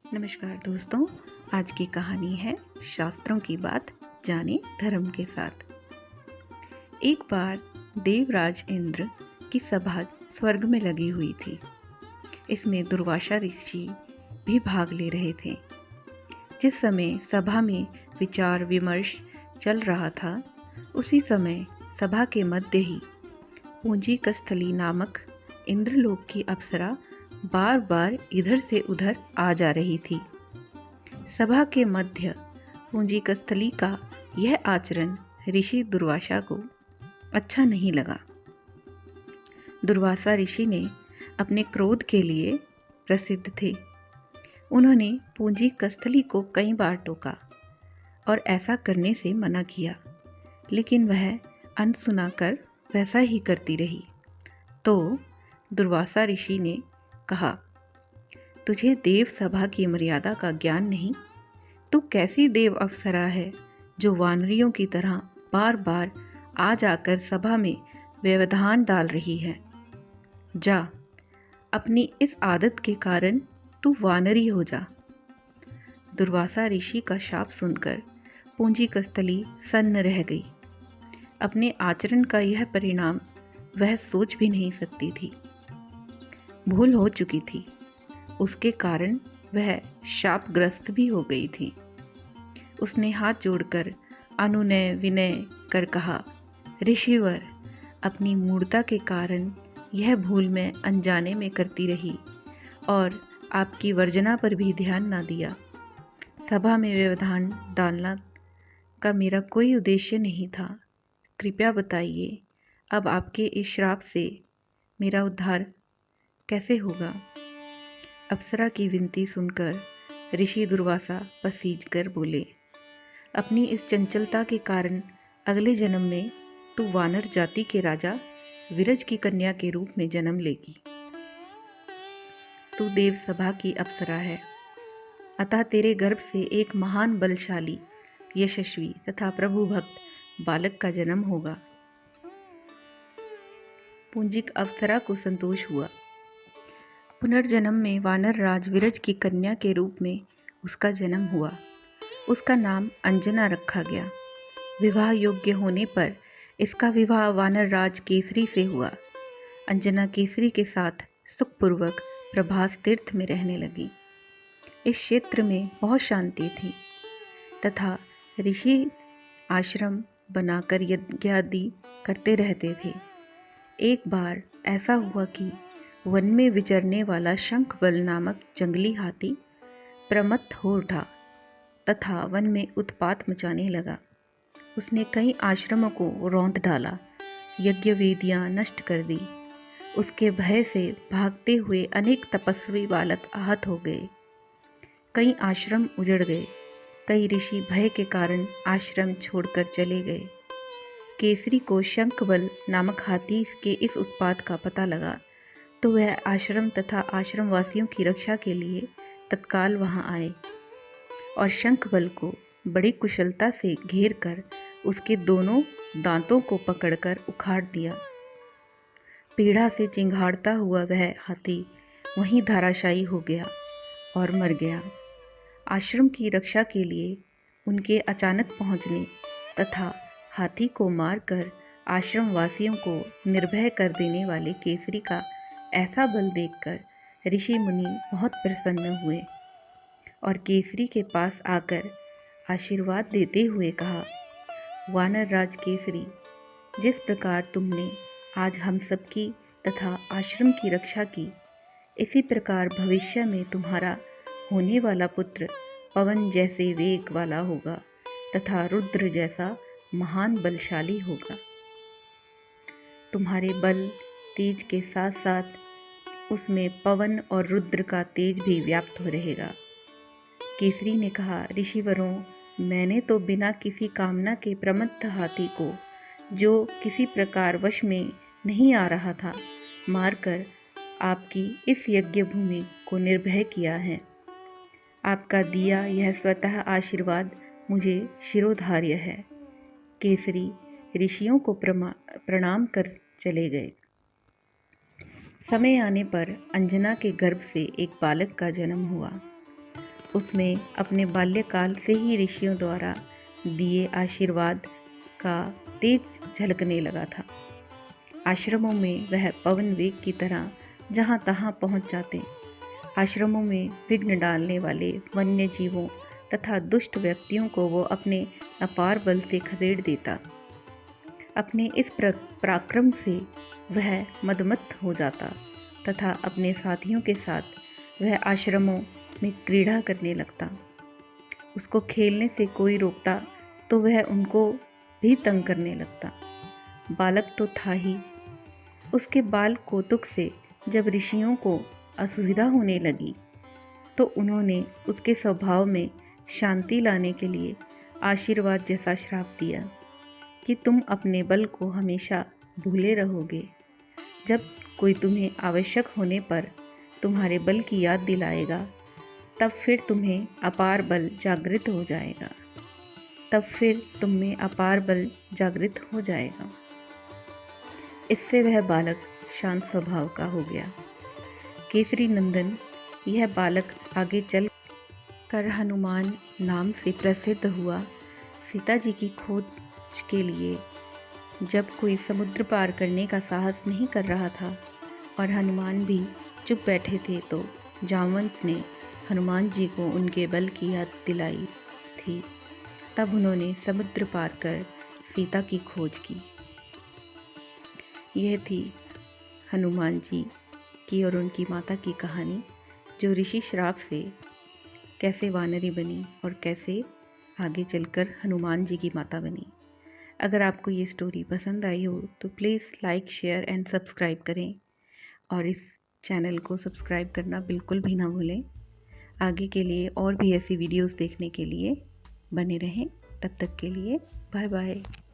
नमस्कार दोस्तों, आज की कहानी है शास्त्रों की बात जाने धर्म के साथ। एक बार देवराज इंद्र की सभा स्वर्ग में लगी हुई थी। इसमें दुर्वासा ऋषि भी भाग ले रहे थे। जिस समय सभा में विचार विमर्श चल रहा था, उसी समय सभा के मध्य ही पूंजीकस्थली नामक इंद्रलोक की अप्सरा बार बार इधर से उधर आ जा रही थी। सभा के मध्य पूंजीकस्थली का यह आचरण ऋषि दुर्वासा को अच्छा नहीं लगा। दुर्वासा ऋषि ने अपने क्रोध के लिए प्रसिद्ध थे। उन्होंने पूंजीकस्थली को कई बार टोका और ऐसा करने से मना किया, लेकिन वह अनसुना कर वैसा ही करती रही। तो दुर्वासा ऋषि ने कहा, तुझे देव सभा की मर्यादा का ज्ञान नहीं? तू कैसी देव अप्सरा है जो वानरियों की तरह बार बार आ जाकर सभा में व्यवधान डाल रही है। जा, अपनी इस आदत के कारण तू वानरी हो जा। दुर्वासा ऋषि का शाप सुनकर पूंजीकस्थली सन्न रह गई। अपने आचरण का यह परिणाम वह सोच भी नहीं सकती थी। भूल हो चुकी थी, उसके कारण वह शापग्रस्त भी हो गई थी। उसने हाथ जोड़कर अनुनय विनय कर कहा, ऋषिवर, अपनी मूढ़ता के कारण यह भूल मैं अनजाने में करती रही और आपकी वर्जना पर भी ध्यान ना दिया। सभा में व्यवधान डालना का मेरा कोई उद्देश्य नहीं था। कृपया बताइए, अब आपके इस श्राप से मेरा उद्धार कैसे होगा? अप्सरा की विनती सुनकर ऋषि दुर्वासा पसीज कर बोले, अपनी इस चंचलता के कारण अगले जन्म में तू वानर जाति के राजा विरज की कन्या के रूप में जन्म लेगी। तू देव सभा की अप्सरा है, अतः तेरे गर्भ से एक महान बलशाली यशस्वी तथा प्रभु भक्त बालक का जन्म होगा। पूंजिक अप्सरा को संतोष हुआ। पुनर्जन्म में वानर राज विरज की कन्या के रूप में उसका जन्म हुआ। उसका नाम अंजना रखा गया। विवाह योग्य होने पर इसका विवाह वानर राज केसरी से हुआ। अंजना केसरी के साथ सुखपूर्वक प्रभास तीर्थ में रहने लगी। इस क्षेत्र में बहुत शांति थी तथा ऋषि आश्रम बनाकर यज्ञादि करते रहते थे। एक बार ऐसा हुआ कि वन में विचरने वाला शंखबल नामक जंगली हाथी प्रमत्त हो उठा तथा वन में उत्पात मचाने लगा। उसने कई आश्रमों को रौंद डाला, यज्ञ वेदियां नष्ट कर दी। उसके भय से भागते हुए अनेक तपस्वी बालक आहत हो गए। कई आश्रम उजड़ गए। कई ऋषि भय के कारण आश्रम छोड़कर चले गए। केसरी को शंखबल नामक हाथी के इस उत्पात का पता लगा तो वह आश्रम तथा आश्रम वासियों की रक्षा के लिए तत्काल वहां आए और शंखबल को बड़ी कुशलता से घेर कर उसके दोनों दांतों को पकड़कर उखाड़ दिया। पीड़ा से चिंघाड़ता हुआ वह हाथी वहीं धराशायी हो गया और मर गया। आश्रम की रक्षा के लिए उनके अचानक पहुंचने तथा हाथी को मारकर आश्रम वासियों को निर्भय कर देने वाले केसरी का ऐसा बल देखकर ऋषि मुनि बहुत प्रसन्न हुए और केसरी के पास आकर आशीर्वाद देते हुए कहा, वानर राज केसरी, जिस प्रकार तुमने आज हम सबकी तथा आश्रम की रक्षा की, इसी प्रकार भविष्य में तुम्हारा होने वाला पुत्र पवन जैसे वेग वाला होगा तथा रुद्र जैसा महान बलशाली होगा। तुम्हारे बल तेज के साथ साथ उसमें पवन और रुद्र का तेज भी व्याप्त हो रहेगा। केसरी ने कहा, ऋषिवरों, मैंने तो बिना किसी कामना के प्रमत्त हाथी को, जो किसी प्रकार वश में नहीं आ रहा था, मारकर आपकी इस यज्ञ भूमि को निर्भय किया है। आपका दिया यह स्वतः आशीर्वाद मुझे शिरोधार्य है। केसरी ऋषियों को प्रणाम कर चले गए। समय आने पर अंजना के गर्भ से एक बालक का जन्म हुआ। उसमें अपने बाल्यकाल से ही ऋषियों द्वारा दिए आशीर्वाद का तेज झलकने लगा था। आश्रमों में वह पवन वेग की तरह जहाँ तहाँ पहुँच जाते। आश्रमों में विघ्न डालने वाले वन्य जीवों तथा दुष्ट व्यक्तियों को वो अपने अपार बल से खदेड़ देता। अपने इस पराक्रम से वह मदमत्त हो जाता तथा अपने साथियों के साथ वह आश्रमों में क्रीड़ा करने लगता। उसको खेलने से कोई रोकता तो वह उनको भी तंग करने लगता। बालक तो था ही, उसके बाल कौतुक से जब ऋषियों को असुविधा होने लगी तो उन्होंने उसके स्वभाव में शांति लाने के लिए आशीर्वाद जैसा श्राप दिया कि तुम अपने बल को हमेशा भूले रहोगे। जब कोई तुम्हें आवश्यक होने पर तुम्हारे बल की याद दिलाएगा, तब फिर तुम्हें अपार बल जागृत हो जाएगा। इससे वह बालक शांत स्वभाव का हो गया। केसरी नंदन यह बालक आगे चल कर हनुमान नाम से प्रसिद्ध हुआ। सीता जी की खोज के लिए जब कोई समुद्र पार करने का साहस नहीं कर रहा था और हनुमान भी चुप बैठे थे, तो जामवंत ने हनुमान जी को उनके बल की याद दिलाई थी। तब उन्होंने समुद्र पार कर सीता की खोज की। यह थी हनुमान जी की और उनकी माता की कहानी, जो ऋषि श्राप से कैसे वानरी बनी और कैसे आगे चलकर हनुमान जी की माता बनी। अगर आपको ये स्टोरी पसंद आई हो तो please like, share and subscribe करें और इस चैनल को सब्सक्राइब करना बिल्कुल भी ना भूलें। आगे के लिए और भी ऐसी वीडियोस देखने के लिए बने रहें। तब तक के लिए बाय बाय।